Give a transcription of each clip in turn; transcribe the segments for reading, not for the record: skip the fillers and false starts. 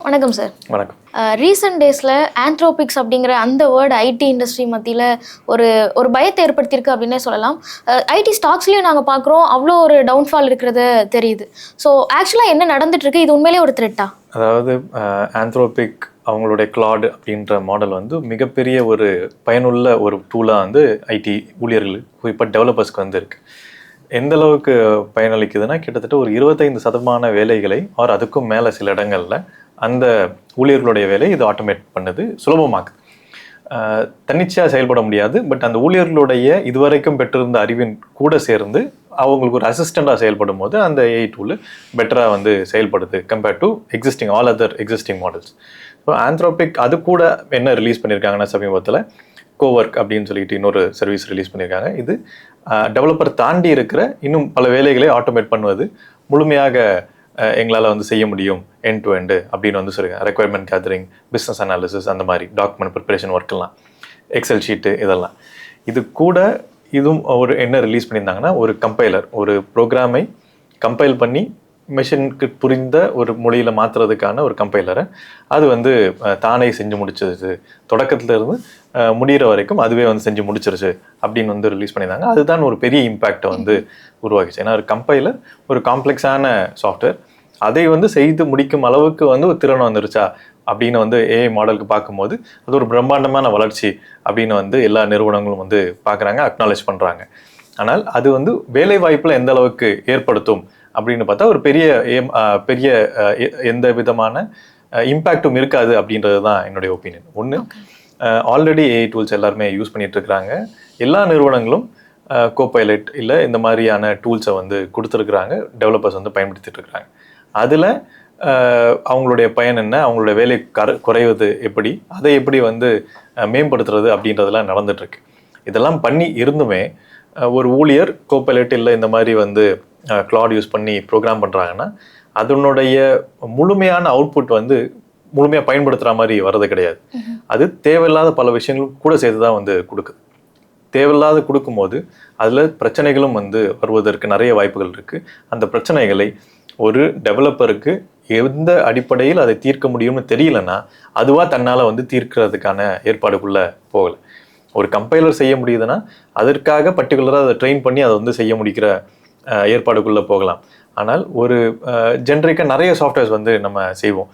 வணக்கம் சார். வணக்கம். ரீசெண்ட் டேஸில் ஆந்த்ரோபிக்ஸ் அப்படிங்கிற அந்த வேர்டு ஐடி இண்டஸ்ட்ரி மத்தியில் ஒரு பயத்தை ஏற்படுத்தியிருக்கு அப்படின்னே சொல்லலாம். ஐடி ஸ்டாக்ஸ்லேயும் நாங்கள் பார்க்குறோம் அவ்வளோ ஒரு டவுன்ஃபால் இருக்கிறது தெரியுது. ஸோ ஆக்சுவலாக என்ன நடந்துட்டுருக்கு, இது உண்மையிலே ஒரு த்ரெட்டா? அதாவது ஆந்த்ரோபிக் அவங்களுடைய கிளாட் அப்படின்ற மாடல் வந்து மிகப்பெரிய ஒரு பயனுள்ள ஒரு டூலாக வந்து ஐடி ஊழியர்களுக்கு இப்போ டெவலப்பர்ஸ்க்கு வந்து இருக்குது. எந்த அளவுக்கு பயனளிக்குதுன்னா கிட்டத்தட்ட ஒரு 25% வேலைகளை ஆர் அதுக்கும் மேலே சில இடங்களில் அந்த ஊழியர்களுடைய வேலையை இது ஆட்டோமேட் பண்ணுது, சுலபமாக்குது. தன்னிச்சையாக செயல்பட முடியாது, பட் அந்த ஊழியர்களுடைய இதுவரைக்கும் பெற்றிருந்த அறிவின் கூட சேர்ந்து அவங்களுக்கு ஒரு அசிஸ்டண்டாக செயல்படும் போது அந்த ஏஐ டூல் பெட்டராக வந்து செயல்படுது compared to all other existing models. So Anthropic அது கூட என்ன ரிலீஸ் பண்ணியிருக்காங்கன்னா சமீபத்தில் கோவர்க் அப்படின்னு சொல்லிட்டு இன்னொரு சர்வீஸ் ரிலீஸ் பண்ணியிருக்காங்க. இது டெவலப்பர் தாண்டி இருக்கிற இன்னும் பல வேலைகளை ஆட்டோமேட் பண்ணுவது முழுமையாக எங்களால் வந்து செய்ய முடியும் எண்ட் டு எண்டு அப்படின்னு வந்து சொல்லுங்கள். ரெக்வயர்மெண்ட் கேதரிங், பிஸ்னஸ் அனாலிசிஸ், அந்த மாதிரி டாக்குமெண்ட் ப்ரிப்பரேஷன் ஒர்க்கெல்லாம், எக்ஸல் ஷீட்டு, இதெல்லாம். இது கூட இதுவும் ஒரு என்ன ரிலீஸ் பண்ணியிருந்தாங்கன்னா ஒரு கம்பைலர், ஒரு ப்ரோக்ராமை கம்பைல் பண்ணி மெஷினுக்கு புரிந்த ஒரு மொழியில் மாற்றுறதுக்கான ஒரு கம்பைலரை அது வந்து தானே செஞ்சு முடிச்சிருச்சு, தொடக்கத்துல இருந்து முடிகிற வரைக்கும் அதுவே வந்து செஞ்சு முடிச்சிருச்சு அப்படின்னு வந்து ரிலீஸ் பண்ணியிருந்தாங்க. அதுதான் ஒரு பெரிய இம்பேக்டை வந்து உருவாக்கிச்சு. ஏன்னா ஒரு கம்பைலர் ஒரு காம்ப்ளெக்ஸான சாஃப்ட்வேர், அதை வந்து செய்து முடிக்கும் அளவுக்கு வந்து ஒரு திறன் வந்துருச்சா அப்படின்னு வந்து ஏஐ மாடலுக்கு பார்க்கும்போது அது ஒரு பிரம்மாண்டமான வளர்ச்சி அப்படின்னு வந்து எல்லா நிறுவனங்களும் வந்து பார்க்குறாங்க, அக்னாலேஜ் பண்ணுறாங்க. ஆனால் அது வந்து வேலை வாய்ப்பில் எந்த அளவுக்கு ஏற்படுத்தும் அப்படின்னு பார்த்தா ஒரு பெரிய எந்த விதமான இம்பேக்டும் இருக்காது அப்படின்றது தான் என்னுடைய ஒப்பீனியன். ஒன்று, ஆல்ரெடி ஏஐ டூல்ஸ் எல்லாருமே யூஸ் பண்ணிட்டு இருக்கிறாங்க. எல்லா நிறுவனங்களும் கோபைலட் இல்லை இந்த மாதிரியான டூல்ஸை வந்து கொடுத்துருக்குறாங்க, டெவலப்பர்ஸ் வந்து பயன்படுத்திட்டு இருக்கிறாங்க. அதில் அவங்களுடைய பயன் என்ன, அவங்களுடைய வேலை குறைவது எப்படி, அதை எப்படி வந்து மேம்படுத்துறது அப்படின்றதெல்லாம் நடந்துட்டுருக்கு. இதெல்லாம் பண்ணி இருந்துமே ஒரு ஊழியர் கோபைலட் இல்லை இந்த மாதிரி வந்து கிளாட் யூஸ் பண்ணி ப்ரோக்ராம் பண்ணுறாங்கன்னா அதனுடைய முழுமையான அவுட்புட் வந்து முழுமையாக பயன்படுத்துகிற மாதிரி வர்றது கிடையாது. அது தேவையில்லாத பல விஷயங்களும் கூட சேர்த்து தான் வந்து கொடுக்குது. தேவையில்லாத கொடுக்கும்போது அதில் பிரச்சனைகளும் வந்து வருவதற்கு நிறைய வாய்ப்புகள் இருக்குது. அந்த பிரச்சனைகளை ஒரு டெவலப்பருக்கு எந்த அடிப்படையில் அதை தீர்க்க முடியும்னு தெரியலன்னா அதுவாக தன்னால் வந்து தீர்க்கிறதுக்கான ஏற்பாடுக்குள்ளே போகலை. ஒரு கம்பைலர் செய்ய முடியுதுன்னா அதற்காக பர்டிகுலராக அதை ட்ரெயின் பண்ணி அதை வந்து செய்ய முடிக்கிற ஏற்பாடுக்குள்ளே போகலாம். ஆனால் ஒரு ஜென்ரிக்காக நிறைய சாஃப்ட்வேர்ஸ் வந்து நம்ம செய்வோம்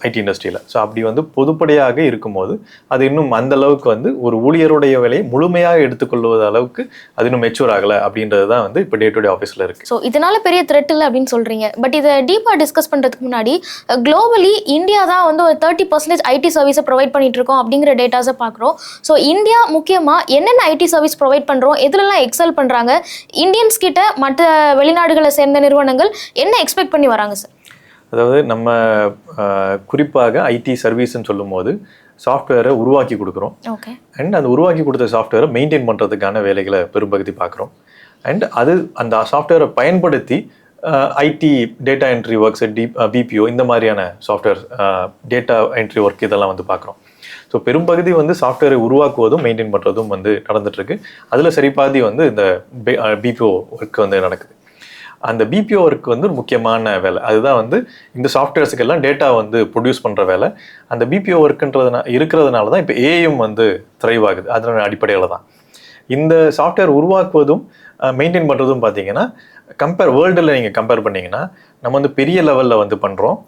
ஐடி இண்டஸ்ட்ரியில். ஸோ அப்படி வந்து பொதுப்படையாக இருக்கும்போது அது இன்னும் அந்த அளவுக்கு வந்து ஒரு ஊழியருடைய வேலையை முழுமையாக எடுத்துக்கொள்வது அளவுக்கு அது இன்னும் மெச்சூர் ஆகலை அப்படின்றது தான் வந்து இப்போ டே டு டே ஆஃபீஸில் இருக்குது. ஸோ இதனால பெரிய த்ரெட் இல்லை அப்படின்னு சொல்கிறீங்க. பட் இதை டீப்பாக டிஸ்கஸ் பண்ணுறதுக்கு முன்னாடி குளோபலி இந்தியா தான் வந்து ஒரு 30% ஐடி சர்வீஸை ப்ரொவைட் பண்ணிட்டு இருக்கோம் அப்படிங்கிற டேட்டாஸை பார்க்குறோம். ஸோ இந்தியா முக்கியமாக என்னென்ன ஐடி சர்வீஸ் ப்ரொவைட் பண்ணுறோம், எதுலலாம் எக்ஸல் பண்ணுறாங்க, இந்தியன்ஸ் கிட்ட மற்ற வெளிநாடுகளை சேர்ந்த நிறுவனங்கள் என்ன எக்ஸ்பெக்ட் பண்ணி வராங்க சார்? அதாவது நம்ம குறிப்பாக ஐடி சர்வீஸ்ன்னு சொல்லும் போது சாஃப்ட்வேரை உருவாக்கி கொடுக்குறோம். அண்ட் அந்த உருவாக்கி கொடுத்த சாஃப்ட்வேரை மெயின்டைன் பண்ணுறதுக்கான வேலைகளை பெரும்பகுதி பார்க்குறோம். அண்ட் அந்த சாஃப்ட்வேரை பயன்படுத்தி IT data entry works, BPO இந்த மாதிரியான சாஃப்ட்வேர் டேட்டா என்ட்ரி ஒர்க் இதெல்லாம் வந்து பார்க்குறோம். ஸோ பெரும்பகுதி வந்து சாஃப்ட்வேரை உருவாக்குவதும் மெயின்டைன் பண்ணுறதும் வந்து நடந்துட்டுருக்கு. அதில் சரிபாதி வந்து இந்த பிபிஓ ஒர்க் வந்து நடக்குது. அந்த பிபிஓ ஒர்க் வந்து ஒரு முக்கியமான வேலை. அதுதான் வந்து இந்த சாஃப்ட்வேர்ஸுக்கெல்லாம் டேட்டா வந்து ப்ரொடியூஸ் பண்ணுற வேலை. அந்த பிபிஓ இருக்கிறதுனால தான் இப்போ ஏஐயும் வந்து த்ரைவ் ஆகுது. அதனோட அடிப்படையில் தான் இந்த சாஃப்ட்வேர் உருவாக்குவதும் மெயின்டைன் பண்ணுறதும் பார்த்தீங்கன்னா வேர்ல்டில் நீங்கள் கம்பேர் பண்ணிங்கன்னா நம்ம வந்து பெரிய லெவலில் வந்து பண்ணுறோம்.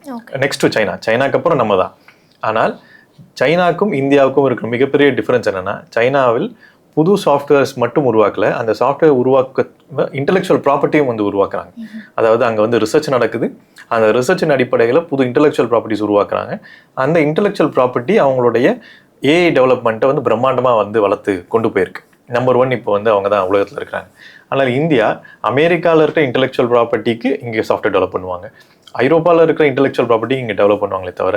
நெக்ஸ்ட் டு சைனாக்கு அப்புறம் நம்ம தான். ஆனால் சைனாக்கும் இந்தியாவுக்கும் இருக்கிற மிகப்பெரிய டிஃப்ரென்ஸ் என்னென்னா, சைனாவில் புது சாஃப்ட்வேர்ஸ் மட்டும் உருவாக்கல, அந்த சாஃப்ட்வேர் உருவாக்க இன்டெலெக்சுவல் ப்ராப்பர்ட்டியும் வந்து உருவாக்குறாங்க. அதாவது அங்கே வந்து ரிசர்ச் நடக்குது, அந்த ரிசர்ச்சின் அடிப்படையில் புது இன்டெலெக்சுவல் ப்ராப்பர்ட்டிஸ் உருவாக்குறாங்க. அந்த இன்டெலெக்சுவல் ப்ராப்பர்ட்டி அவங்களுடைய ஏஐ டெவலப்மெண்ட்டை வந்து பிரம்மாண்டமாக வந்து வளர்த்து கொண்டு போயிருக்கு. நம்பர் 1 இப்போ வந்து அவங்க தான் உலகத்தில் இருக்கிறாங்க. ஆனால் இந்தியா அமெரிக்காவில் இருக்கிற இன்டெலெக்சுவல் ப்ராப்பர்ட்டிக்கு இங்கே சாஃப்ட்வேர் டெவலப் பண்ணுவாங்க, ஐரோப்பாவில் இருக்கிற இன்டெலெக்சுவல் ப்ராப்பர்ட்டி இங்கே டெவலப் பண்ணுவாங்களே தவிர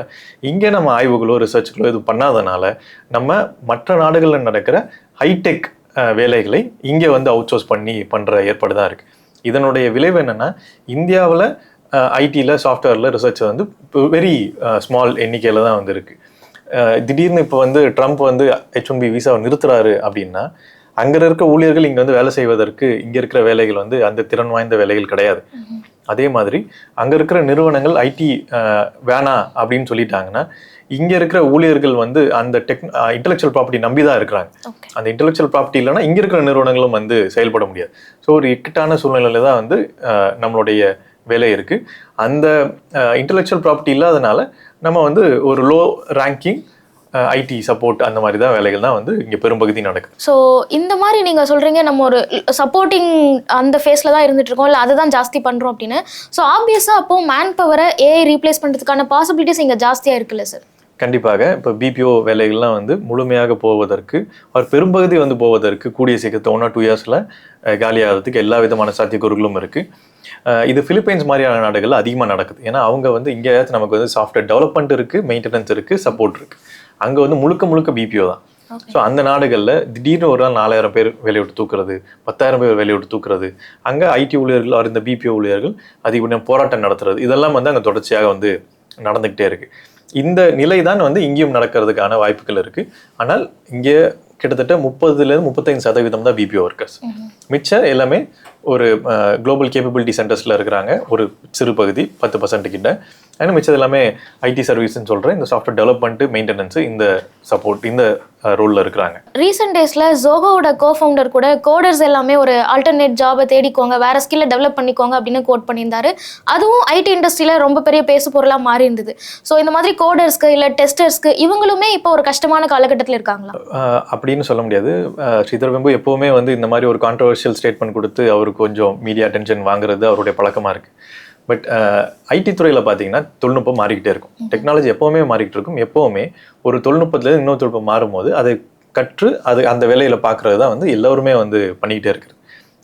இங்கே நம்ம ஆய்வுகளோ ரிசர்ச்சுகளோ இது பண்ணாதனால நம்ம மற்ற நாடுகளில் நடக்கிற ஹைடெக் வேலைகளை இங்கே வந்து அவுட் சோர்ஸ் பண்ணி பண்ணுற ஏற்பாடு தான் இருக்குது. இதனுடைய விளைவு என்னென்னா, இந்தியாவில் ஐடியில் சாஃப்ட்வேரில் ரிசர்ச் வந்து வெரி ஸ்மால் எண்ணிக்கையில் தான் வந்து இருக்குது. திடீர்னு இப்போ வந்து ட்ரம்ப் வந்து H1B விசாவை நிறுத்துறாரு அப்படின்னா அங்கே இருக்க ஊழியர்கள் இங்கே வந்து வேலை செய்வதற்கு இங்கே இருக்கிற வேலைகள் வந்து அந்த திறன் வாய்ந்த வேலைகள் கிடையாது. அதே மாதிரி அங்கே இருக்கிற நிறுவனங்கள் ஐடி வேணாம் அப்படின்னு சொல்லிட்டாங்கன்னா இங்கே இருக்கிற ஊழியர்கள் வந்து அந்த இன்டெலெக்சுவல் ப்ராப்பர்ட்டி நம்பி தான் இருக்கிறாங்க. அந்த இன்டெலெக்சுவல் ப்ராப்பர்ட்டி இல்லைன்னா இங்கே இருக்கிற நிறுவனங்களும் வந்து செயல்பட முடியாது. ஸோ ஒரு இக்கட்டான சூழ்நிலையில தான் வந்து நம்மளுடைய வேலை இருக்குது. அந்த இன்டெலெக்சுவல் ப்ராப்பர்ட்டி இல்லாதனால நம்ம வந்து ஒரு லோ ரேங்கிங் ஐடி சப்போர்ட் அந்த மாதிரி தான் வேலைகள் தான் வந்து இங்கே பெரும்பகுதி நடக்குது. ஸோ இந்த மாதிரி நீங்கள் சொல்கிறீங்க நம்ம ஒரு சப்போர்ட்டிங் அந்த ஃபேஸில் தான் இருந்துட்டு இருக்கோம், இல்லை அதை தான் ஜாஸ்தி பண்ணுறோம் அப்படின்னு. ஸோ ஆப்வியஸாக அப்போது மேன் பவரை ஏஐ ரீப்ளேஸ் பண்ணுறதுக்கான பாசிபிலிட்டிஸ் இங்கே ஜாஸ்தியாக இருக்குல்ல சார்? கண்டிப்பாக. இப்போ பிபிஓ வேலைகள்லாம் வந்து முழுமையாக போவதற்கு ஒரு பெரும்பகுதி வந்து போவதற்கு கூடிய சீக்கிரத்தை 1 or 2 years காலியாகிறதுக்கு எல்லா விதமான சாத்தியக்கூறுகளும் இருக்குது. இது பிலிப்பைன்ஸ் மாதிரியான நாடுகள் அதிகமாக நடக்குது. ஏன்னா அவங்க வந்து இங்கே நமக்கு வந்து சாஃப்ட்வேர் டெவலப்மெண்ட் இருக்குது, மெயின்டெனன்ஸ் இருக்குது, சப்போர்ட் இருக்குது. அங்கே வந்து முழுக்க பிபிஓ தான். ஸோ அந்த நாடுகளில் திடீர்னு ஒரு நாள் 4000 பேர் வேலையை விட்டு தூக்குறது, 10,000 பேர் வேலையை விட்டு தூக்குறது, அங்கே ஐடி ஊழியர்கள் அவர் இந்த பிபிஓ ஊழியர்கள் அதிக போராட்டம் நடத்துறது, இதெல்லாம் வந்து அங்கே தொடர்ச்சியாக வந்து நடந்துக்கிட்டே இருக்குது. இந்த நிலை தான் வந்து இங்கேயும் நடக்கிறதுக்கான வாய்ப்புகள் இருக்குது. ஆனால் இங்கே கிட்டத்தட்ட 30-35% தான் பிபிஓ ஒர்க்கர்ஸ். மிச்சம் எல்லாமே ஒரு குளோபல் கேப்பபிலிட்டி சென்டர்ஸில் இருக்கிறாங்க, ஒரு சிறு பகுதி 10% கிட்ட. ஆனால் மிச்சது எல்லாமே ஐடி சர்வீஸ்ன்னு சொல்கிறேன், இந்த சாஃப்ட்வேர் டெவலப்மெண்ட்டு, மெயின்டெனன்ஸு, இந்த சப்போர்ட், இந்த ரோலில் இருக்கிறாங்க. ரீசெண்ட் டேஸில் ஜோகோவோட கோஃபவுண்டர் கூட கோடர்ஸ் எல்லாமே ஒரு ஆல்டர்னேட் ஜாபை தேடிக்கோங்க, வேறு ஸ்கில்லை டெவலப் பண்ணிக்கோங்க அப்படின்னு கோட் பண்ணியிருந்தாரு. அதுவும் ஐடி இண்டஸ்ட்ரியில் ரொம்ப பெரிய பேசு பொருளாக மாறி இருந்தது. ஸோ இந்த மாதிரி கோடர்ஸ்க்கு இல்லை டெஸ்டர்ஸ்க்கு இவங்களுமே இப்போ ஒரு கஷ்டமான காலகட்டத்தில் இருக்காங்களா அப்படின்னு சொல்ல முடியாது. ஸ்ரீதர் வெம்பு எப்போவுமே வந்து இந்த மாதிரி ஒரு கான்ட்ரவர்ஷியல் ஸ்டேட்மெண்ட் கொடுத்து அவருக்கு கொஞ்சம் மீடியா அட்டென்ஷன் வாங்குறது அவருடைய பழக்கமாக இருக்குது. பட் ஐடி துறையில் பார்த்தீங்கன்னா தொழில்நுட்பம் மாறிக்கிட்டே இருக்கும், டெக்னாலஜி எப்போவுமே மாறிக்கிட்டு இருக்கும். எப்போவுமே ஒரு தொழில்நுட்பத்துலேருந்து இன்னொரு தொழில்நுட்பம் மாறும்போது அதை கற்று அந்த வேலையில் பார்க்குறது தான் வந்து எல்லோருமே வந்து பண்ணிக்கிட்டே இருக்குது.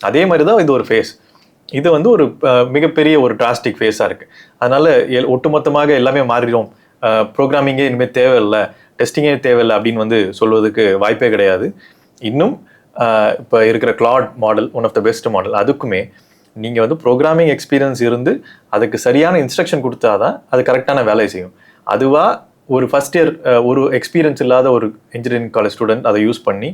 அதே மாதிரி தான் இது ஒரு ஃபேஸ். இது வந்து ஒரு மிகப்பெரிய ஒரு டிராஸ்டிக் ஃபேஸாக இருக்குது. அதனால் ஒட்டுமொத்தமாக எல்லாமே மாறிடும், ப்ரோக்ராமிங்கே இனிமேல் தேவையில்லை, டெஸ்டிங்கே தேவையில்லை அப்படின்னு வந்து சொல்வதுக்கு வாய்ப்பே கிடையாது. இன்னும் இப்போ இருக்கிற Claude model one of the best model. அதுக்குமே நீங்கள் வந்து ப்ரோக்ராமிங் எக்ஸ்பீரியன்ஸ் இருந்து அதுக்கு சரியான இன்ஸ்ட்ரக்ஷன் கொடுத்தா தான் அது கரெக்டான வேலையை செய்யும். அதுவாக ஒரு ஃபஸ்ட் இயர் ஒரு எக்ஸ்பீரியன்ஸ் இல்லாத ஒரு இன்ஜினியரிங் காலேஜ் ஸ்டூடெண்ட் அதை யூஸ் பண்ணி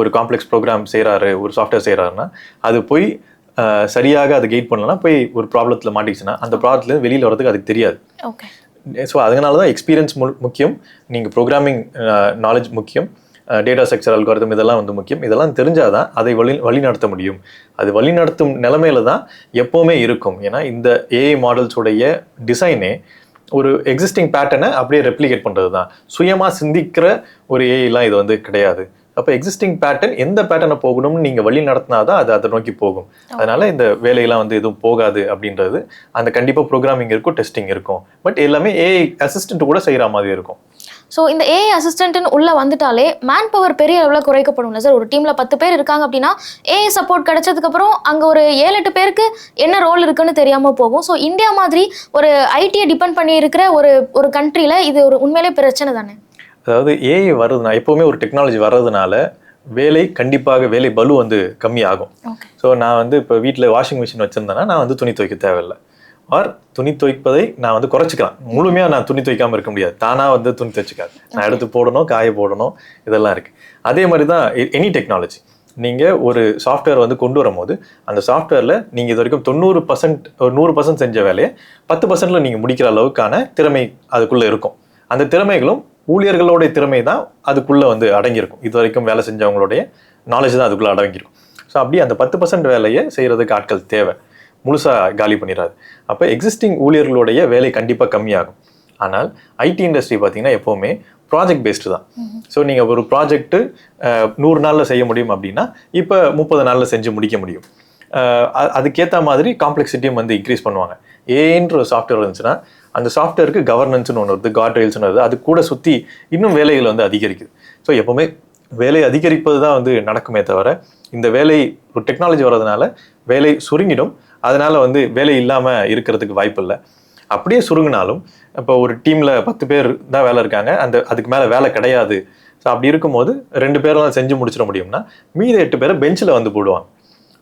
ஒரு காம்ப்ளெக்ஸ் ப்ரோக்ராம் செய்கிறாரு, ஒரு சாஃப்ட்வேர் செய்கிறாருன்னா அது போய் சரியாக அதை கைட் பண்ணலன்னா போய் ஒரு ப்ராப்ளத்தில் மாட்டிச்சுன்னா அந்த ப்ராப்ளத்துலேருந்து வெளியில் வரதுக்கு அதுக்கு தெரியாது. ஸோ அதனால தான் எக்ஸ்பீரியன்ஸ் முக்கியம், நீங்கள் ப்ரோக்ராமிங் நாலேஜ் முக்கியம், டேட்டா ஸ்ட்ரக்சர் அல்காரிதம் இதெல்லாம் வந்து முக்கியம். இதெல்லாம் தெரிஞ்சால் தான் அதை வழி நடத்த முடியும். அது வழி நடத்தும் நிலைமையில தான் எப்போவுமே இருக்கும். ஏன்னா இந்த ஏஐ மாடல்ஸுடைய டிசைனே ஒரு எக்ஸிஸ்டிங் பேட்டர்னை அப்படியே ரெப்ளிகேட் பண்ணுறது தான். சுயமாக சிந்திக்கிற ஒரு ஏஐலாம் இது வந்து கிடையாது. அப்போ எக்ஸிஸ்டிங் பேட்டர்ன் எந்த பேட்டர்னை போகணும்னு நீங்கள் வழி நடத்தினா தான் அது அதை நோக்கி போகும். அதனால இந்த வேலையெல்லாம் வந்து எதுவும் போகாது அப்படின்றது. அந்த கண்டிப்பாக ப்ரோக்ராமிங் இருக்கும், டெஸ்டிங் இருக்கும், பட் எல்லாமே ஏஐ அசிஸ்டன்ட் கூட செய்கிற மாதிரி இருக்கும். ஸோ இந்த ஏஐ அசிஸ்டன்ட்னு உள்ளே வந்துட்டாலே மேன் பவர் பெரிய அளவில் குறைக்கப்படும்ல சார்? ஒரு டீமில் 10 பேர் இருக்காங்க அப்படின்னா ஏஐ சப்போர்ட் கிடைச்சதுக்கப்புறம் அங்கே ஒரு 7-8 பேருக்கு என்ன ரோல் இருக்குன்னு தெரியாமல் போகும். ஸோ இந்தியா மாதிரி ஒரு ஐடியை டிபெண்ட் பண்ணி இருக்கிற ஒரு கண்ட்ரியில் இது ஒரு உண்மையிலே பிரச்சனை தானே? அதாவது ஏஐ வர்றதுனா எப்போவுமே ஒரு டெக்னாலஜி வர்றதுனால கண்டிப்பாக வேலை பலு வந்து கம்மியாகும். ஸோ நான் வந்து இப்போ வீட்டில் வாஷிங் மிஷின் வச்சுருந்தேன்னா நான் வந்து துணி துவைக்க தேவையில்லை. ஆர் துணி துவைப்பதை நான் வந்து குறைச்சிக்கலாம். முழுமையாக நான் துணி துவைக்காமல் இருக்க முடியாது, தானாக வந்து துணி துவைச்சிக்காது, நான் எடுத்து போடணும், காய போடணும், இதெல்லாம் இருக்குது. அதே மாதிரி தான் எனி டெக்னாலஜி. நீங்கள் ஒரு சாஃப்ட்வேர் வந்து கொண்டு வரும்போது அந்த சாஃப்ட்வேரில் நீங்கள் இது வரைக்கும் 90% ஒரு 100% செஞ்ச வேலையை 10%ல் நீங்கள் முடிக்கிற அளவுக்கான திறமை அதுக்குள்ளே இருக்கும். அந்த திறமைகளும் ஊழியர்களுடைய திறமை தான் அதுக்குள்ளே வந்து அடங்கியிருக்கும். இது வரைக்கும் வேலை செஞ்சவங்களுடைய நாலேஜ் தான் அதுக்குள்ளே அடங்கியிருக்கும். ஸோ அப்படி அந்த 10% வேலையை செய்கிறதுக்கு ஆட்கள் தேவை, முழுசாக காலி பண்ணிடாது. அப்போ எக்ஸிஸ்டிங் ஊழியர்களுடைய வேலை கண்டிப்பாக கம்மியாகும். ஆனால் ஐடி இண்டஸ்ட்ரி பார்த்தீங்கன்னா எப்போவுமே ப்ராஜெக்ட் பேஸ்டு தான். ஸோ நீங்கள் ஒரு ப்ராஜெக்ட்டு 100 நாளில் செய்ய முடியும் அப்படின்னா இப்போ 30 நாளில் செஞ்சு முடிக்க முடியும். அதுக்கேற்ற மாதிரி காம்ப்ளெக்சிட்டியும் வந்து இன்க்ரீஸ் பண்ணுவாங்க. ஏன்ற ஒரு சாஃப்ட்வேர் இருந்துச்சுன்னா அந்த சாஃப்ட்வேருக்கு கவர்னன்ஸ்னு ஒன்று வருது, கார்ட் ரெயில்ஸ்னு வருது, அது கூட சுற்றி இன்னும் வேலைகள் வந்து அதிகரிக்குது. ஸோ எப்போவுமே வேலை அதிகரிப்பது தான் வந்து நடக்குமே தவிர இந்த வேலை ஒரு டெக்னாலஜி வர்றதுனால வேலை சுருங்கிடும். அதனால் வந்து வேலை இல்லாமல் இருக்கிறதுக்கு வாய்ப்பு இல்லை. அப்படியே சுருங்கினாலும் இப்போ ஒரு டீமில் 10 பேர் தான் வேலை இருக்காங்க, அதுக்கு மேலே வேலை கிடையாது. ஸோ அப்படி இருக்கும்போது 2 பேரெல்லாம் செஞ்சு முடிச்சிட முடியும்னா மீதி 8 பேரை பெஞ்சில் வந்து போடுவாங்க.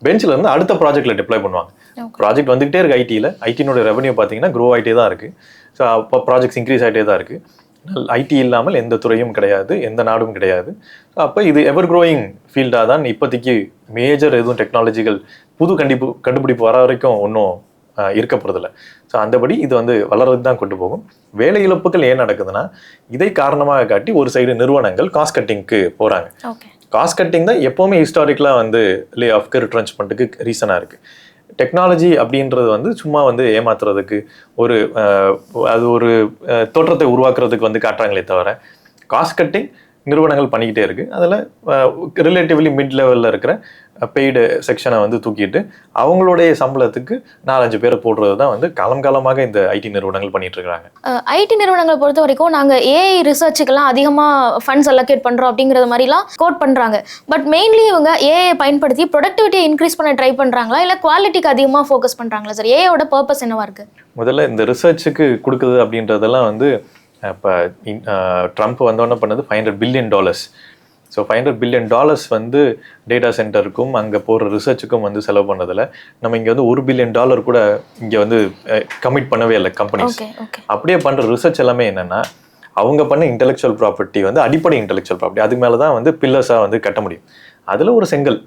பெஞ்சில் இருந்து அடுத்த ப்ராஜெக்டில் டிப்ளாய் பண்ணுவாங்க. ப்ராஜெக்ட் வந்துகிட்டே இருக்குது. ஐடியினோட ரெவன்யூ பார்த்தீங்கன்னா க்ரோ ஆகிட்டே தான் இருக்குது. ஸோ அப்போ ப்ராஜெக்ட்ஸ் இன்க்ரீஸ் ஆகிட்டே தான் இருக்குது. ஐடி இல்லாமல் எந்த துறையும் கிடையாது, எந்த நாடும் கிடையாது. ஸோ அப்போ இது எவர் க்ரோயிங் ஃபீல்டாக தான் இப்போதைக்கு மேஜர் எதுவும் டெக்னாலஜிகள் புது கண்டுபிடிப்பு வர வரைக்கும் ஒன்றும் இருக்க போகிறதில்ல. ஸோ அந்தபடி இது வந்து வளர்றது தான் கொண்டு போகும். வேலை இழப்புகள் ஏன் நடக்குதுன்னா இதை காரணமாக காட்டி ஒரு சைடு நிறுவனங்கள் காஸ்ட் கட்டிங்க்கு போகிறாங்க. காஸ்ட் கட்டிங் தான் எப்போவுமே ஹிஸ்டாரிக்கலாக வந்து லே ஆஃப்க்கு ரிட்ரென்ச்மெண்ட்டுக்கு ரீசனாக இருக்குது. டெக்னாலஜி அப்படின்றது வந்து சும்மா வந்து ஏமாத்துறதுக்கு அது ஒரு தோற்றத்தை உருவாக்குறதுக்கு வந்து காட்டுறாங்களே தவிர காஸ்ட் கட்டிங் நிறுவனங்கள் பண்ணிக்கிட்டே இருக்கு. அதில் ரிலேட்டிவ்லி மிட் லெவலில் இருக்கிற பெய்டு செக்ஷனை வந்து தூக்கிட்டு அவங்களுடைய சம்பளத்துக்கு 4-5 பேரை போடுறது தான் வந்து காலமாக இந்த ஐடி நிறுவனங்கள் பண்ணிட்டு இருக்காங்க. ஐடி நிறுவனங்களை பொறுத்த வரைக்கும் நாங்கள் ஏஐ ரிசர்ச்சுக்கெல்லாம் அதிகமாக ஃபண்ட்ஸ் அலோகேட் பண்ணுறோம் அப்படிங்கிறது மாதிரிலாம் கோட் பண்ணுறாங்க. பட் மெயின்லி இவங்க ஏஐ பயன்படுத்தி ப்ரொடக்டிவிட்டியை இன்க்ரீஸ் பண்ண ட்ரை பண்ணுறாங்களா இல்லை குவாலிட்டிக்கு அதிகமாக ஃபோக்கஸ் பண்ணுறாங்களா சார்? ஏஐயோட பர்பஸ் என்னவா இருக்கு? முதல்ல இந்த ரிசர்ச்சுக்கு கொடுக்குது அப்படின்றதெல்லாம் வந்து இப்போ ட்ரம்ப் வந்தோடனே பண்ணது $500 பில்லியன். ஸோ $500 பில்லியன் வந்து டேட்டா சென்டருக்கும் அங்கே போகிற ரிசர்ச்சுக்கும் வந்து செலவு பண்ணதில் நம்ம இங்கே வந்து $1 பில்லியன் கூட இங்கே வந்து கமிட் பண்ணவே இல்லை கம்பெனிஸ். அப்படியே பண்ணுற ரிசர்ச் எல்லாமே என்னென்னா அவங்க பண்ண இன்டெலெக்சுவல் ப்ராப்பர்ட்டி வந்து அடிப்படை இன்டெலெக்சுவல் ப்ராப்பர்ட்டி, அதுக்கு மேலே தான் வந்து பில்லர்ஸாக வந்து கட்ட முடியும். அதில் ஒரு செங்கல்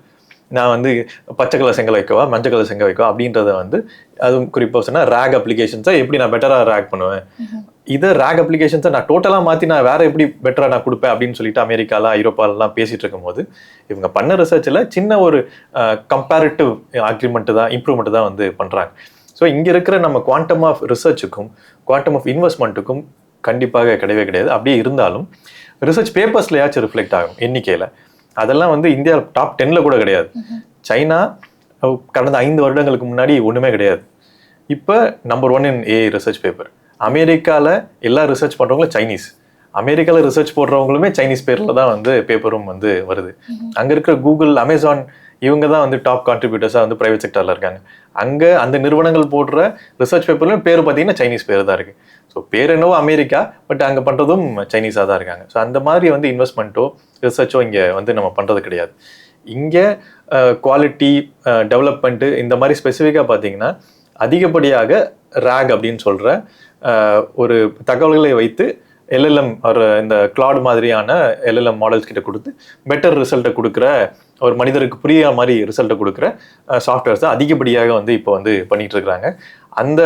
நான் வந்து பச்சை கலர் செங்கல் வைக்கவா மஞ்சள் கலர் செங்கல் வைக்கவா அப்படின்றத வந்து அதுவும் குறிப்பாக சொன்னால் ரேக் அப்ளிகேஷன்ஸை எப்படி நான் பெட்டராக ரேக் பண்ணுவேன், இதை ரேக் அப்ளிகேஷன்ஸை நான் டோட்டலாக மாற்றி நான் வேறு எப்படி பெட்டராக நான் கொடுப்பேன் அப்படின்னு சொல்லிட்டு அமெரிக்காவில் ஐரோப்பாலெலாம் பேசிகிட்டு இருக்கும்போது இவங்க பண்ண ரிசர்ச்சில் சின்ன ஒரு கம்பேரிட்டிவ் இம்ப்ரூவ்மெண்ட்டு தான் வந்து பண்ணுறாங்க. ஸோ இங்கே இருக்கிற நம்ம குவாண்டம் ஆஃப் ரிசர்ச்சுக்கும் குவாண்டம் ஆஃப் இன்வெஸ்ட்மெண்ட்டுக்கும் கண்டிப்பாக கிடையவே கிடையாது. அப்படியே இருந்தாலும் ரிசர்ச் பேப்பர்ஸ்லையாச்சும் ரிஃப்ளெக்ட் ஆகும் எண்ணிக்கையில். அதெல்லாம் வந்து இந்தியா டாப் 10ல கூட கிடையாது. சைனா கடந்த 5 வருடங்களுக்கு முன்னாடி ஒன்றுமே கிடையாது. இப்போ number 1 in AI research paper. அமெரிக்காவில் எல்லா ரிசர்ச் பண்ணுறவங்களும் சைனீஸ். அமெரிக்காவில் ரிசர்ச் போடுறவங்களுமே சைனீஸ் பேரில் தான் வந்து பேப்பரும் வந்து வருது. அங்கே இருக்கிற கூகுள், அமேசான் இவங்க தான் வந்து டாப் கான்ட்ரிபியூட்டர்ஸாக வந்து ப்ரைவேட் செக்டரில் இருக்காங்க. அங்கே அந்த நிறுவனங்கள் போடுற ரிசர்ச் பேப்பர்லையும் பேர் பார்த்தீங்கன்னா சைனீஸ் பேர் தான் இருக்குது. ஸோ பேர் என்னவோ அமெரிக்கா, பட் அங்கே பண்ணுறதும் சைனீஸாக தான் இருக்காங்க. ஸோ அந்த மாதிரி வந்து இன்வெஸ்ட்மெண்ட்டோ ரிசர்ச்சோ இங்கே வந்து நம்ம பண்ணுறது கிடையாது. இங்கே குவாலிட்டி டெவலப்மெண்ட்டு இந்த மாதிரி ஸ்பெசிஃபிக்காக பார்த்தீங்கன்னா அதிகப்படியாக ரேக் அப்படின்னு சொல்கிற ஒரு தகவல்களை வைத்து எல்எல்எம் ஒரு இந்த கிளாட் மாதிரியான எல்எல்எம் மாடல்ஸ் கிட்ட கொடுத்து பெட்டர் ரிசல்ட்டை கொடுக்குற ஒரு மனிதருக்கு புரிய மாதிரி ரிசல்ட்டை கொடுக்குற சாஃப்ட்வேர்ஸ் தான் அதிகப்படியாக வந்து இப்போ வந்து பண்ணிட்டு இருக்கிறாங்க. அந்த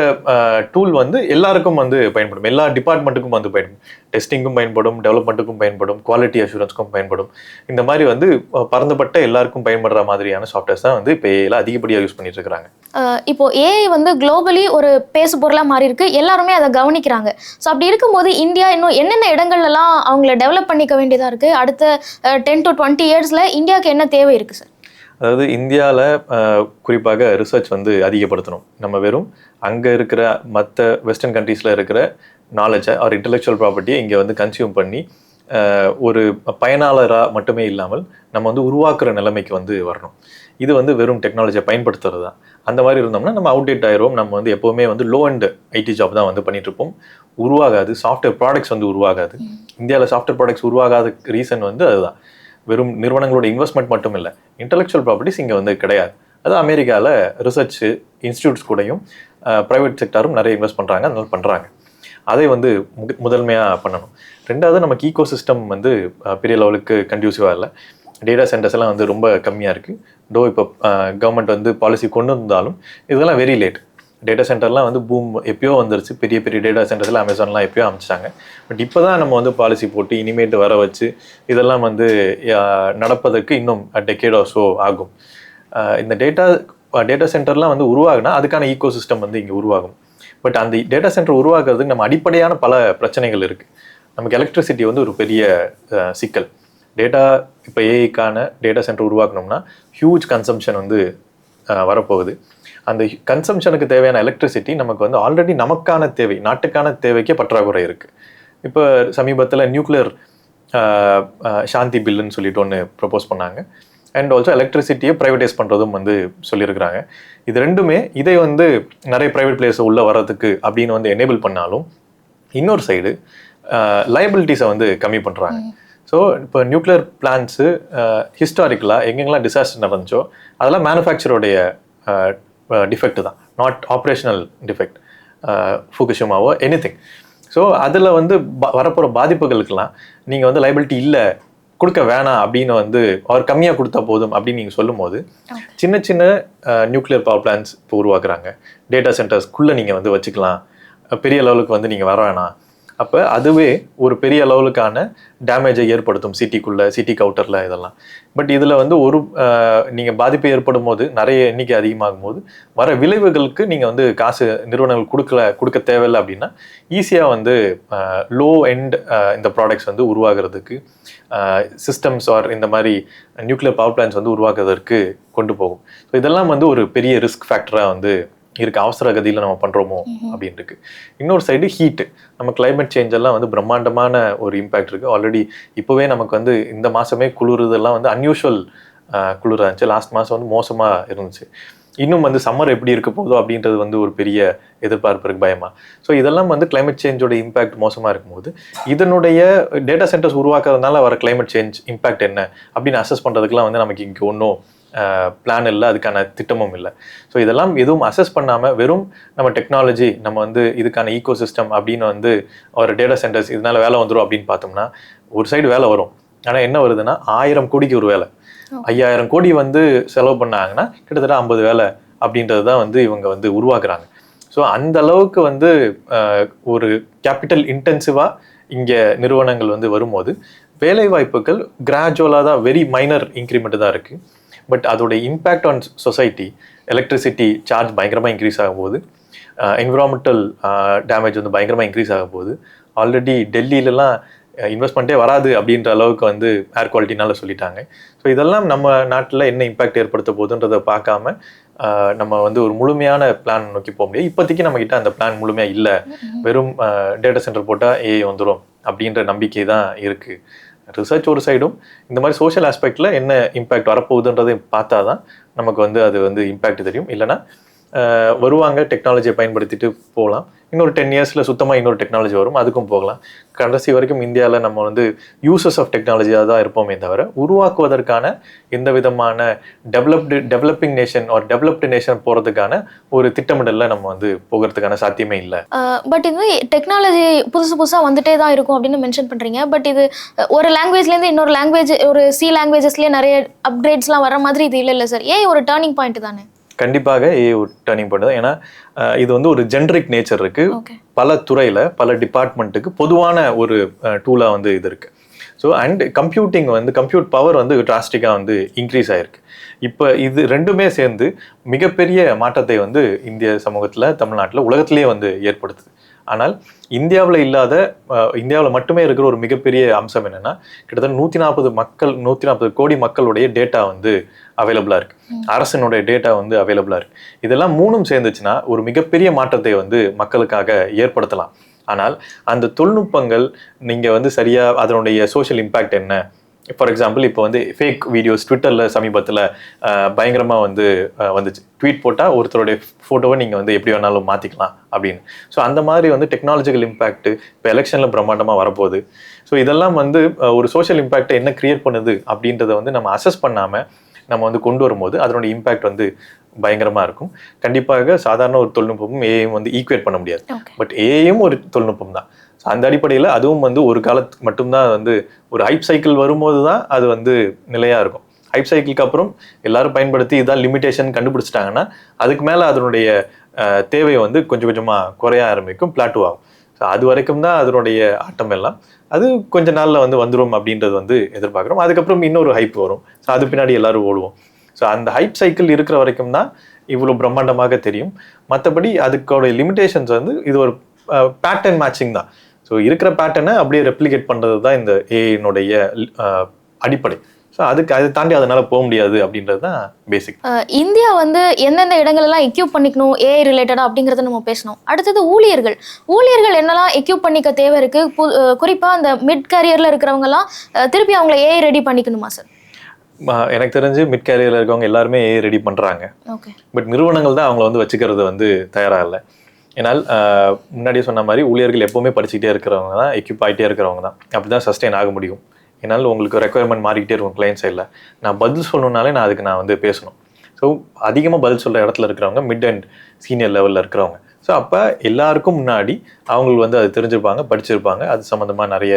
டூல் வந்து எல்லாருக்கும் வந்து பயன்படும், எல்லா டிபார்ட்மெண்ட்டுக்கும் வந்து பயன்படும். டெஸ்டிங்கும் பயன்படும், டெவலப்மெண்ட்டுக்கும் பயன்படும், குவாலிட்டி அஷூரன்ஸ்க்கும் பயன்படும். இந்த மாதிரி வந்து பரந்துபட்ட எல்லாருக்கும் பயன்படுற மாதிரியான சாஃப்ட்வேர்ஸ் தான் வந்து இப்போ ஏஐல அதிகப்படியாக யூஸ் பண்ணிட்டு இருக்காங்க. இப்போ ஏஐ வந்து குளோபலி ஒரு பேசு பொருளாக மாறி இருக்கு, எல்லாருமே அதை கவனிக்கிறாங்க. ஸோ அப்படி இருக்கும்போது இந்தியா இன்னும் என்னென்ன இடங்கள்லாம் அவங்கள டெவலப் பண்ணிக்க வேண்டியதாக இருக்கு? அடுத்த 10 to 20 இயர்ஸ்ல இந்தியாவுக்கு என்ன தேவை இருக்கு சார்? அதாவது இந்தியாவில் குறிப்பாக ரிசர்ச் வந்து அதிகப்படுத்தணும். நம்ம வெறும் அங்கே இருக்கிற மற்ற வெஸ்டர்ன் கண்ட்ரீஸில் இருக்கிற நாலேஜை ஒரு இன்டெலெக்சுவல் ப்ராப்பர்ட்டியை இங்கே வந்து கன்சியூம் பண்ணி ஒரு பயனாளராக மட்டுமே இல்லாமல் நம்ம வந்து உருவாக்குற நிலைமைக்கு வந்து வரணும். இது வந்து வெறும் டெக்னாலஜியை பயன்படுத்துறது தான். அந்த மாதிரி இருந்தோம்னா நம்ம அவுடேட் ஆயிரும். நம்ம வந்து எப்போவுமே வந்து லோ அண்ட் ஐடி ஜாப் தான் வந்து பண்ணிட்டு இருப்போம். உருவாகாது, சாஃப்ட்வேர் ப்ராடக்ட்ஸ் வந்து உருவாகாது. இந்தியாவில் சாஃப்ட்வேர் ப்ராடக்ட்ஸ் உருவாகாத ரீசன் வந்து அதுதான். வெறும் நிறுவனங்களோட இன்வெஸ்ட்மெண்ட் மட்டும் இல்லை, இன்டெலெக்சுவல் ப்ராப்பர்ட்டிஸ் இங்கே வந்து கிடையாது. அது அமெரிக்காவில் ரிசர்ச் இன்ஸ்டியூட்ஸ் கூடயும் ப்ரைவேட் செக்டாரும் நிறைய இன்வெஸ்ட் பண்ணுறாங்க, அதனால பண்ணுறாங்க. அதை வந்து முதன்மையாக பண்ணணும். ரெண்டாவது நமக்கு ஈகோ சிஸ்டம் வந்து பெரிய லெவலுக்கு கண்டியூசிவாக இல்லை. டேட்டா சென்டர்ஸ் எல்லாம் வந்து ரொம்ப கம்மியாக இருக்குது. இப்போ கவர்மெண்ட் வந்து பாலிசி கொண்டு வந்தாலும் இதெல்லாம் வெரி லேட். டேட்டா சென்டர்லாம் வந்து பூம் எப்பயோ வந்துருச்சு. பெரிய பெரிய டேட்டா சென்டர்ஸ்லாம் அமேசான்லாம் எப்பயோ அமைச்சாங்க. பட் இப்போ தான் நம்ம வந்து பாலிசி போட்டு இனிமேட்டு வர வச்சு இதெல்லாம் வந்து நடப்பதற்கு இன்னும் டெக்கேட் ஆர் ஸோ ஆகும். இந்த டேட்டா சென்டர்லாம் வந்து உருவாகுனா அதுக்கான ஈகோ சிஸ்டம் வந்து இங்கே உருவாகும். பட் அந்த டேட்டா சென்டர் உருவாக்குறதுக்கு நம்ம அடிப்படையான பல பிரச்சனைகள் இருக்குது. நமக்கு எலக்ட்ரிசிட்டி வந்து ஒரு பெரிய சிக்கல். இப்போ ஏஐக்கான டேட்டா சென்டர் உருவாக்கணும்னா ஹியூஜ் கன்சம்ஷன் வந்து வரப்போகுது. அந்த கன்சம்ஷனுக்கு தேவையான எலக்ட்ரிசிட்டி நமக்கு வந்து ஆல்ரெடி நமக்கான தேவை, நாட்டுக்கான தேவைக்கே பற்றாக்குறை இருக்குது. இப்போ சமீபத்தில் நியூக்ளியர் சாந்தி பில்லுன்னு சொல்லிட்டு ஒன்று ப்ரப்போஸ் பண்ணாங்க. அண்ட் ஆல்சோ எலக்ட்ரிசிட்டியை ப்ரைவேடைஸ் பண்ணுறதும் வந்து சொல்லியிருக்கிறாங்க. இது ரெண்டுமே இதை வந்து நிறைய ப்ரைவேட் பிளேஸ் உள்ளே வர்றதுக்கு அப்படின்னு வந்து எனேபிள் பண்ணாலும் இன்னொரு சைடு லைபிலிட்டிஸை வந்து கம்மி பண்ணுறாங்க. ஸோ இப்போ நியூக்ளியர் பிளான்ட்ஸு ஹிஸ்டாரிக்கலாக எங்கெங்கெல்லாம் டிசாஸ்டர் நடந்துச்சோ அதெல்லாம் மேனுஃபேக்சரோடைய டிஃபெக்ட் தான், நாட் ஆப்ரேஷனல் டிஃபெக்ட், ஃபுகுஷிமாவோ எனிதிங். ஸோ அதில் வந்து வரப்போகிற பாதிப்புகளுக்கெல்லாம் நீங்கள் வந்து லைபிலிட்டி இல்லை, கொடுக்க வேணாம் அப்படின்னு வந்து அவர் கம்மியாக கொடுத்தா போதும் அப்படின்னு நீங்கள் சொல்லும் போது சின்ன சின்ன நியூக்ளியர் பவர் பிளான்ஸ் இப்போ உருவாக்குறாங்க. டேட்டா சென்டர்ஸ்க்குள்ளே நீங்கள் வந்து வச்சுக்கலாம், பெரிய லெவலுக்கு வந்து நீங்கள் வர வேணாம். அப்போ அதுவே ஒரு பெரிய லெவலுக்கான டேமேஜை ஏற்படுத்தும் சிட்டிக்குள்ளே, சிட்டிக்கு அவுட்டரில் இதெல்லாம். பட் இதில் வந்து ஒரு நீங்கள் பாதிப்பு ஏற்படும் போது, நிறைய எண்ணிக்கை அதிகமாகும் போது வர விளைவுகளுக்கு நீங்கள் வந்து காசு நிறுவனங்கள் கொடுக்க தேவையில்லை அப்படின்னா ஈஸியாக வந்து லோ எண்ட் இந்த ப்ராடக்ட்ஸ் வந்து உருவாகிறதுக்கு, சிஸ்டம்ஸ் ஆர் இந்த மாதிரி நியூக்ளியர் பவர் பிளான்ஸ் வந்து உருவாக்குறதற்கு கொண்டு போகும். ஸோ இதெல்லாம் வந்து ஒரு பெரிய ரிஸ்க் ஃபேக்டராக வந்து இருக்கு, அவசர கதியில் நம்ம பண்ணுறோமோ அப்படின்னு இருக்கு. இன்னொரு சைடு ஹீட்டு, நம்ம கிளைமேட் சேஞ்ச் எல்லாம் வந்து பிரம்மாண்டமான ஒரு இம்பேக்ட் இருக்குது. ஆல்ரெடி இப்போவே நமக்கு வந்து இந்த மாதமே குளிர்தெல்லாம் வந்து அன்யூஷுவல் குளிராக இருந்துச்சு. லாஸ்ட் மாதம் வந்து மோசமாக இருந்துச்சு. இன்னும் வந்து சம்மர் எப்படி இருக்க போதோ அப்படின்றது வந்து ஒரு பெரிய எதிர்பார்ப்பு இருக்கு, பயமா. ஸோ இதெல்லாம் வந்து கிளைமேட் சேஞ்சோட இம்பாக்ட் மோசமாக இருக்கும்போது இதனுடைய டேட்டா சென்டர்ஸ் உருவாக்குறதுனால வர கிளைமேட் சேஞ்ச் இம்பாக்ட் என்ன அப்படின்னு அசஸ் பண்ணுறதுக்குலாம் வந்து நமக்கு இங்கே ஒன்றும் பிளான் இல்லை, அதுக்கான திட்டமும் இல்லை. ஸோ இதெல்லாம் எதுவும் அசஸ் பண்ணாமல் வெறும் நம்ம டெக்னாலஜி, நம்ம வந்து இதுக்கான ஈகோ சிஸ்டம் அப்படின்னு வந்து ஒரு டேட்டா சென்டர்ஸ் இதனால வேலை வந்துடும் அப்படின்னு பார்த்தோம்னா ஒரு சைடு வேலை வரும். ஆனால் என்ன வருதுன்னா 1000 கோடிக்கு ஒரு வேலை, 5000 கோடி வந்து செலவு பண்ணாங்கன்னா கிட்டத்தட்ட 50 வேலை அப்படின்றது தான் வந்து இவங்க வந்து உருவாக்குறாங்க. ஸோ அந்த அளவுக்கு வந்து ஒரு கேபிட்டல் இன்டென்சிவாக இங்கே நிறுவனங்கள் வந்து வரும்போது வேலை வாய்ப்புகள் கிராஜுவலாக தான், வெரி மைனர் இன்க்ரிமெண்ட் தான் இருக்குது. பட் அதோட impact on society, electricity charge பயங்கரமாக இன்க்ரீஸ் ஆகும் போது, என்விரான்மெண்டல் டேமேஜ் வந்து பயங்கரமாக இன்க்ரீஸ் ஆகும் போது, ஆல்ரெடி டெல்லியிலலாம் இன்வெஸ்ட்மெண்ட்டே வராது அப்படின்ற அளவுக்கு வந்து ஏர் குவாலிட்டினால சொல்லிட்டாங்க. ஸோ இதெல்லாம் நம்ம நாட்டில் என்ன இம்பேக்ட் ஏற்படுத்த போகுதுன்றதை பார்க்காம நம்ம வந்து ஒரு முழுமையான பிளான் நோக்கி போக முடியாது. இப்போதைக்கு நம்மக்கிட்ட அந்த பிளான் முழுமையாக இல்லை. வெறும் டேட்டா சென்டர் போட்டால் ஏஐ வந்துடும் அப்படின்ற நம்பிக்கை தான் இருக்குது. ரிசர்ச் ஒரு சைடும் இந்த மாதிரி சோஷியல் ஆஸ்பெக்டில் என்ன இம்பேக்ட் வரப்போகுதுன்றதை பார்த்தா தான் நமக்கு வந்து அது வந்து இம்பேக்ட் தெரியும். இல்லைனா வருவாங்க, டெக்னாலஜியை பயன்படுத்திட்டு போகலாம். இன்னொரு 10 இயர்ஸில் சுத்தமாக இன்னொரு டெக்னாலஜி வரும், அதுக்கும் போகலாம். கடைசி வரைக்கும் இந்தியாவில் நம்ம வந்து யூசர்ஸ் ஆஃப் டெக்னாலஜியாக தான் இருப்போமே தவிர உருவாக்குவதற்கான எந்த விதமான டெவலப்பிங் நேஷன் ஒரு டெவலப்டு நேஷன் போகிறதுக்கான ஒரு திட்டமிடலில் நம்ம வந்து போகிறதுக்கான சாத்தியமே இல்லை. பட் இது டெக்னாலஜி புதுசாக வந்துட்டே தான் இருக்கும் அப்படின்னு மென்ஷன் பண்ணுறீங்க. பட் இது ஒரு லாங்குவேஜ்லேருந்து இன்னொரு லாங்குவேஜ், ஒரு சி லாங்குவேஜஸ்லேயே நிறைய அப்கிரேட்ஸ்லாம் வர மாதிரி இது இல்லை சார். ஏன் ஒரு டேர்னிங் பாயிண்ட் தானே? கண்டிப்பாக ஒரு டர்னிங் பாயிண்ட் தான். ஏன்னா இது வந்து ஒரு ஜென்ரிக் நேச்சர் இருக்கு. பல துறையில பல டிபார்ட்மெண்ட்டுக்கு பொதுவான ஒரு டூலா வந்து இது இருக்கு. ஸோ அண்ட் கம்ப்யூட்டிங் வந்து கம்ப்யூட் பவர் வந்து டிராஸ்டிக்காக வந்து இன்க்ரீஸ் ஆயிருக்கு. இப்போ இது ரெண்டுமே சேர்ந்து மிகப்பெரிய மாற்றத்தை வந்து இந்திய சமூகத்தில், தமிழ்நாட்டில், உலகத்திலேயே வந்து ஏற்படுத்துது. ஆனால் இந்தியாவில் மட்டுமே இருக்கிற ஒரு மிகப்பெரிய அம்சம் என்னன்னா, கிட்டத்தட்ட 140 கோடி மக்களுடைய டேட்டா வந்து அவைலபிளா இருக்கு. அரசினுடைய டேட்டா வந்து அவைலபிளா இருக்கு. இதெல்லாம் மூணும் சேர்ந்துச்சுன்னா ஒரு மிகப்பெரிய மாற்றத்தை வந்து மக்களுக்காக ஏற்படுத்தலாம். ஆனால் அந்த தொழில்நுட்பங்கள் நீங்க வந்து சரியா அதனுடைய சோஷியல் இம்பாக்ட் என்ன, ஃபார் எக்ஸாம்பிள் இப்போ வந்து ஃபேக் வீடியோஸ் ட்விட்டரில் சமீபத்தில் பயங்கரமாக வந்து வந்துச்சு. ட்வீட் போட்டால் ஒருத்தருடைய ஃபோட்டோவை நீங்கள் வந்து எப்படி வேணாலும் மாற்றிக்கலாம் அப்படின்னு. ஸோ அந்த மாதிரி வந்து டெக்னாலஜிக்கல் இம்பேக்ட் இப்போ எலெக்ஷனில் பிரம்மாண்டமாக வரப்போகுது. ஸோ இதெல்லாம் வந்து ஒரு சோஷியல் இம்பேக்டை என்ன கிரியேட் பண்ணுது அப்படின்றத வந்து நம்ம அசஸ் பண்ணாமல் நம்ம வந்து கொண்டு வரும்போது அதனுடைய இம்பேக்ட் வந்து பயங்கரமாக இருக்கும். கண்டிப்பாக சாதாரண ஒரு தொழில்நுட்பமும் ஏஐயும் வந்து ஈக்குவேட் பண்ண முடியாது. பட் ஏஐயும் ஒரு தொழில்நுட்பம் தான். அந்த அடிப்படையில் அதுவும் வந்து ஒரு காலத்துக்கு மட்டும்தான் வந்து ஒரு ஹைப் சைக்கிள் வரும்போது தான் அது வந்து நிலையாக இருக்கும். ஹைப் சைக்கிளுக்கு அப்புறம் எல்லாரும் பயன்படுத்தி இதான் லிமிட்டேஷன் கண்டுபிடிச்சிட்டாங்கன்னா அதுக்கு மேலே அதனுடைய தேவை வந்து கொஞ்சம் கொஞ்சமாக குறைய ஆரம்பிக்கும், பிளாட்டூ ஆகும். ஸோ அது வரைக்கும் தான் அதனுடைய ஆட்டம் எல்லாம். அது கொஞ்ச நாளில் வந்து வந்துடும் அப்படின்றது வந்து எதிர்பார்க்குறோம். அதுக்கப்புறம் இன்னொரு ஹைப் வரும். ஸோ அது பின்னாடி எல்லாரும் ஓடுவோம். ஸோ அந்த ஹைப் சைக்கிள் இருக்கிற வரைக்கும் தான் இவ்வளோ பிரம்மாண்டமாக தெரியும். மற்றபடி அதுக்கோட லிமிட்டேஷன்ஸ் வந்து இது ஒரு பேட்டர்ன் மேட்சிங் தான். ஸோ இருக்கிற பேட்டர்னை அப்படியே ரெப்ளிகேட் பண்ணுறது தான் இந்த ஏஐனுடைய அடிப்படை. ஸோ அதை தாண்டி அதனால போக முடியாது அப்படின்றது தான் பேசிக். இந்தியா வந்து எந்தெந்த இடங்கள்லாம் எக்யூப் பண்ணிக்கணும் ஏஐ ரிலேட்டடாக அப்படிங்கிறத நம்ம பேசணும். அடுத்தது ஊழியர்கள் என்னெல்லாம் எக்யூப் பண்ணிக்க தேவை இருக்கு? குறிப்பாக அந்த மிட் கேரியரில் இருக்கிறவங்கலாம் திருப்பி அவங்கள ஏஐ ரெடி பண்ணிக்கணுமா சார்? எனக்கு தெரிஞ்சு மிட் கேரியரில் இருக்கவங்க எல்லாருமே ஏஐ ரெடி பண்ணுறாங்க. பட் நிறுவனங்கள் தான் அவங்கள வந்து வச்சுக்கிறது வந்து தயாராக இல்லை. ஏன்னால் முன்னாடியே சொன்ன மாதிரி ஊழியர்கள் எப்போவுமே படிச்சுக்கிட்டே இருக்கிறவங்க தான், எக்யூப் ஆகிட்டே இருக்கிறவங்க தான். அப்படி தான் சஸ்டெயின் ஆக முடியும். ஏன்னால் உங்களுக்கு ரெக்குயர்மெண்ட் மாறிக்கிட்டே இருக்கும் கிளைண்ட் சைடில். நான் பதில் சொல்லணுன்னாலே நான் வந்து பேசணும். ஸோ அதிகமாக பதில் சொல்கிற இடத்துல இருக்கிறவங்க மிட் அண்ட் சீனியர் லெவலில் இருக்கிறவங்க. ஸோ அப்போ எல்லாருக்கும் முன்னாடி அவங்களுக்கு வந்து அது தெரிஞ்சிருப்பாங்க, படிச்சிருப்பாங்க, அது சம்மந்தமாக நிறைய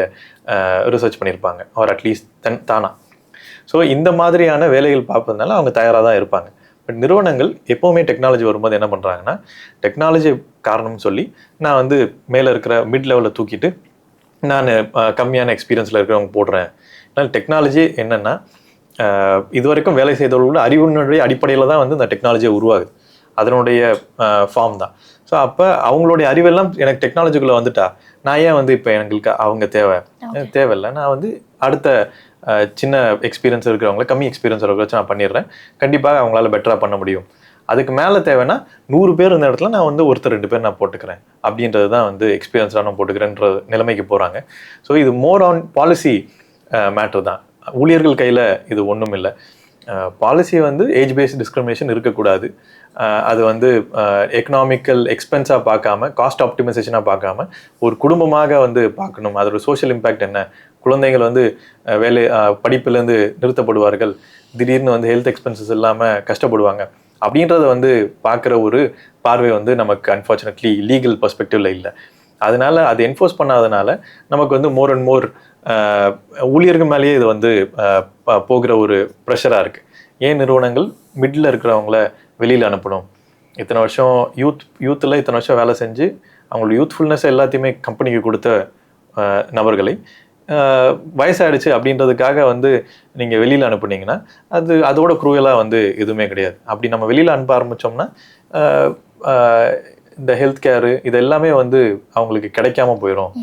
ரிசர்ச் பண்ணியிருப்பாங்க, ஆர் அட்லீஸ்ட் தானா. ஸோ இந்த மாதிரியான வேலைகள் பார்ப்பதுனால அவங்க தயாராக தான் இருப்பாங்க. பட் நிறுவனங்கள் எப்போவுமே டெக்னாலஜி வரும்போது என்ன பண்ணுறாங்கன்னா, டெக்னாலஜி காரணம்னு சொல்லி நான் வந்து மேலே இருக்கிற மிட் லெவலில் தூக்கிட்டு நான் கம்மியான எக்ஸ்பீரியன்ஸில் இருக்கிறவங்க போடுறேன். அதனால் டெக்னாலஜி என்னென்னா, இது வரைக்கும் வேலை செய்தவர்களோட அறிவுனுடைய அடிப்படையில் தான் வந்து இந்த டெக்னாலஜியை உருவாகுது. அதனுடைய ஃபார்ம் தான். ஸோ அப்போ அவங்களுடைய அறிவெல்லாம் எனக்கு டெக்னாலஜிக்குள்ளே வந்துட்டா, நான் ஏன் வந்து இப்போ எங்களுக்கு அவங்க தேவையில்லை. நான் வந்து அடுத்த சின்ன எக்ஸ்பீரியன்ஸ் இருக்கிறவங்கள, கம்மி எக்ஸ்பீரியன்ஸ் இருக்கிற வச்சு நான் பண்ணிடுறேன். கண்டிப்பாக அவங்களால பெட்டராக பண்ண முடியும். அதுக்கு மேலே தேவைன்னா 100 பேர் இந்த இடத்துல நான் வந்து ஒருத்தர் 2 பேர் நான் போட்டுக்கிறேன் அப்படின்றது தான் வந்து எக்ஸ்பீரியன்ஸாக நான் போட்டுக்கிறேன்ற நிலைமைக்கு போகிறாங்க. ஸோ இது மோர் ஆன் பாலிசி மேட்ரு தான். ஊழியர்கள் கையில் இது ஒன்றும் இல்லை. பாலிசி வந்து ஏஜ் பேஸ்ட் டிஸ்கிரிமினேஷன் இருக்கக்கூடாது. அது வந்து எக்கனாமிக்கல் எக்ஸ்பென்ஸாக பார்க்காம, காஸ்ட் ஆப்டிமைசேஷனாக பார்க்காம ஒரு குடும்பமாக வந்து பார்க்கணும். அதோட சோஷியல் இம்பேக்ட் என்ன, குழந்தைகள் வந்து படிப்புலேருந்து நிறுத்தப்படுவார்கள், திடீர்னு வந்து ஹெல்த் எக்ஸ்பென்சஸ் இல்லாமல் கஷ்டப்படுவாங்க அப்படின்றத வந்து பார்க்குற ஒரு பார்வை வந்து நமக்கு அன்ஃபார்ச்சுனேட்லி லீகல் பர்ஸ்பெக்டிவ்ல இல்லை. அதனால அது என்ஃபோர்ஸ் பண்ணாதனால நமக்கு வந்து மோர் அண்ட் மோர் ஊழியர்கள் மேலேயே இது வந்து போகிற ஒரு ப்ரெஷராக இருக்குது. ஏன் நிறுவனங்கள் மிடில் இருக்கிறவங்கள வெளியில் அனுப்பணும்? இத்தனை வருஷம் யூத்தில் இத்தனை வருஷம் வேலை செஞ்சு அவங்களோட யூத்ஃபுல்னஸ் எல்லாத்தையுமே கம்பெனிக்கு கொடுத்த நபர்களை வயசாயிடுச்சு அப்படின்றதுக்காக வந்து நீங்கள் வெளியில் அனுப்புனீங்கன்னா அதோட குரூயலாக வந்து எதுவுமே கிடையாது. அப்படி நம்ம வெளியில் அனுப்ப ஆரம்பித்தோம்னா இந்த ஹெல்த் கேரு இது எல்லாமே வந்து அவங்களுக்கு கிடைக்காம போயிடும்.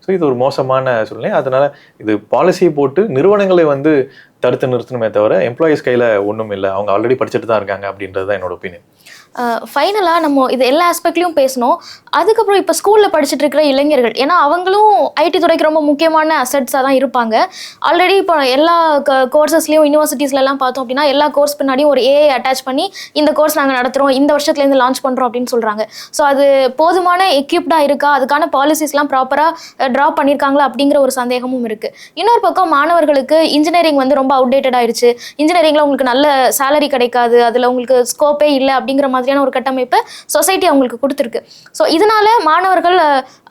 ஸோ இது ஒரு மோசமான சூழ்நிலை. அதனால இது பாலிசி போட்டு நிறுவனங்களை வந்து தடுத்து நிறுத்தணுமே தவிர எம்ப்ளாயீஸ் கையில் ஒன்றும் இல்லை. அவங்க ஆல்ரெடி படிச்சுட்டு தான் இருக்காங்க அப்படின்றது தான் என்னோட ஒப்பீனியன். ஃபைனலாக நம்ம இது எல்லா ஆஸ்பெக்ட்லையும் பேசணும். அதுக்கப்புறம் இப்போ ஸ்கூலில் படிச்சுட்டு இருக்கிற இளைஞர்கள், ஏன்னா அவங்களும் ஐடி துறைக்கு ரொம்ப முக்கியமான அசட்ஸாக தான் இருப்பாங்க. ஆல்ரெடி இப்போ எல்லா கோர்சஸ்லையும் யூனிவர்சிட்டிஸ்லாம் பார்த்தோம் அப்படின்னா எல்லா கோர்ஸ் பின்னாடியும் ஒரு ஏஐ அட்டாச் பண்ணி இந்த கோர்ஸ் நாங்கள் நடத்துகிறோம், இந்த வருஷத்துலேருந்து லான்ச் பண்ணுறோம் அப்படின்னு சொல்கிறாங்க. ஸோ அது போதுமான எக்யூப்டாக இருக்கா, அதுக்கான பாலிசிஸ்லாம் ப்ராப்பராக ட்ரா பண்ணியிருக்காங்களா அப்படிங்கிற ஒரு சந்தேகமும் இருக்குது. இன்னொரு பக்கம் மாணவர்களுக்கு இன்ஜினியரிங் வந்து ரொம்ப அவுடேட்டட் ஆயிடுச்சு, இன்ஜினியரிங்கில் உங்களுக்கு நல்ல சேலரி கிடைக்காது, அதில் உங்களுக்கு ஸ்கோப்பே இல்லை அப்படிங்கிற மாதிரியான ஒரு கட்டமைப்பை சொசைட்டி அவங்களுக்கு கொடுத்துருக்கு. ஸோ இதனால மாணவர்கள்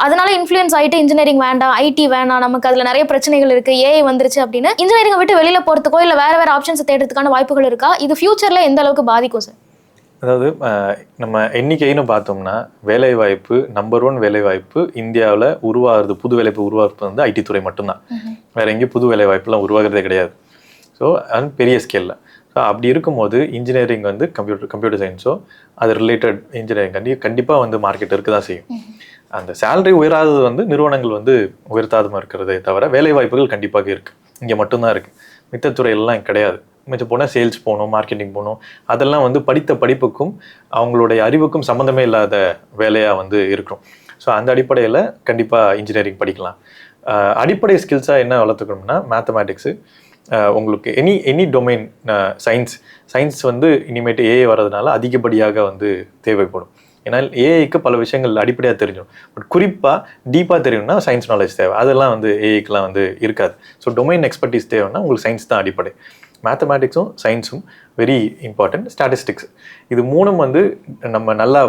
அதனால இன்ஃப்ளூயன்ஸ் ஆகிட்டு இன்ஜினியரிங் வேண்டாம், ஐடி வேணாம், நமக்கு அதில் நிறைய பிரச்சனைகள் இருக்குது, ஏஐ வந்துருச்சு அப்படின்னு இன்ஜினியரிங்கை விட்டு வெளியில் போகிறதுக்கோ இல்லை வேறு ஆப்ஷன்ஸ் தேடுறதுக்கான வாய்ப்புகள் இருக்கா? இது ஃபியூச்சரில் எந்த அளவுக்கு பாதிக்கும் சார்? அதாவது நம்ம எண்ணிக்கைன்னு பார்த்தோம்னா வேலைவாய்ப்பு நம்பர் 1 வேலைவாய்ப்பு இந்தியாவில் உருவாகிறது, புது வேலைவாய்ப்பு உருவாகிறது வந்து ஐடி துறை மட்டும்தான். வேற எங்கேயும் புது வேலைவாய்ப்புலாம் உருவாகிறதே கிடையாது. ஸோ அது பெரிய ஸ்கேலில். ஸோ அப்படி இருக்கும்போது இன்ஜினியரிங் வந்து கம்ப்யூட்டர் சயின்ஸோ அது ரிலேட்டட் இன்ஜினியரிங் கண்டிப்பாக வந்து மார்க்கெட் இருக்க தான் செய்யும். அந்த சேலரி உயராதது வந்து நிறுவனங்கள் வந்து உயர்த்தாதமாக இருக்கிறதே தவிர வேலைவாய்ப்புகள் கண்டிப்பாக இருக்குது. இங்கே மட்டும்தான் இருக்குது, மித்த துறையெல்லாம் கிடையாது. மிச்சம் போனால் சேல்ஸ் போகணும், மார்க்கெட்டிங் போகணும், அதெல்லாம் வந்து படித்த படிப்புக்கும் அவங்களுடைய அறிவுக்கும் சம்மந்தமே இல்லாத வேலையாக வந்து இருக்கும். ஸோ அந்த அடிப்படையில் கண்டிப்பாக இன்ஜினியரிங் படிக்கலாம். அடிப்படை ஸ்கில்ஸாக என்ன வளர்த்துக்கணும்னா மேத்தமேட்டிக்ஸு, உங்களுக்கு எனி டொமைன், சயின்ஸ் வந்து இனிமேட்டு ஏஐ வர்றதுனால அதிகப்படியாக வந்து தேவைப்படும். ஏன்னா ஏஐக்கு பல விஷயங்கள் அடிப்படையாக தெரிஞ்சிடும். பட் குறிப்பாக டீப்பாக தெரியணும்னா சயின்ஸ் நாலேஜ் தேவை. அதெல்லாம் வந்து ஏஐக்கெலாம் வந்து இருக்காது. ஸோ டொமைன் எக்ஸ்பர்டீஸ் தேவைன்னா உங்களுக்கு சயின்ஸ் தான் அடிப்படை. மேத்தமேட்டிக்ஸும் சயின்ஸும் வெரி இம்பார்ட்டன்ட். ஸ்டாட்டிஸ்டிக்ஸ் இது 3 வந்து நம்ம நல்லா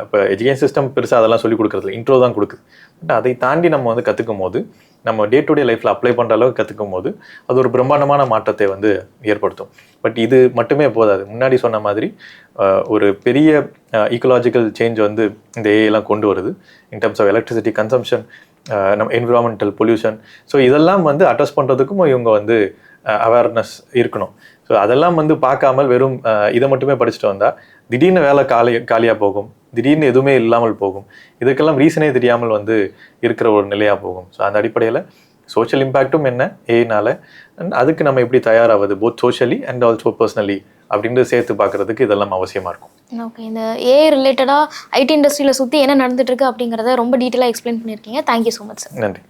இப்போ எஜுகேஷன் சிஸ்டம் பெருசாக அதெல்லாம் சொல்லிக் கொடுக்குறதுல இன்ட்ரோ தான் கொடுக்குது. பட் அதை தாண்டி நம்ம வந்து கற்றுக்கும் போது, நம்ம டே டு டே லைஃப்பில் அப்ளை பண்ணுற அளவுக்கு கற்றுக்கும் போது அது ஒரு பிரம்மாண்டமான மாற்றத்தை வந்து ஏற்படுத்தும். பட் இது மட்டுமே போதாது. முன்னாடி சொன்ன மாதிரி ஒரு பெரிய ஈக்கோலாஜிக்கல் சேஞ்ச் வந்து இந்த ஏஐலாம் கொண்டு வருது. In terms of electricity consumption, நம்ம என்விரான்மெண்டல் பொல்யூஷன். ஸோ இதெல்லாம் வந்து அட்ரஸ் பண்ணுறதுக்கும் இவங்க வந்து அவேர்னஸ் இருக்கணும். ஸோ அதெல்லாம் வந்து பார்க்காமல் வெறும் இதை மட்டுமே படிச்சுட்டு வந்தால் திடீர்னு வேலை காலியாக போகும், திடீர்னு எதுவுமே இல்லாமல் போகும். இதுக்கெல்லாம் ரீசனே தெரியாமல் வந்து இருக்கிற ஒரு நிலையாக போகும். ஸோ அந்த அடிப்படையில் சோஷியல் இம்பேக்டும் என்ன ஏனால, அதுக்கு நம்ம எப்படி தயாராகுது both socially and also personally அப்படின்றது சேர்த்து பார்க்குறதுக்கு இதெல்லாம் அவசியமாக இருக்கும். ஓகே, இந்த ஏஐ ரிலேட்டடாக ஐடி இண்டஸ்ட்ரியில் சுற்றி என்ன நடந்துட்டு இருக்கு அப்படிங்கிறத ரொம்ப டீட்டெயிலாக எக்ஸ்பிளைன் பண்ணியிருக்கீங்க. Thank you so much sir. நன்றி.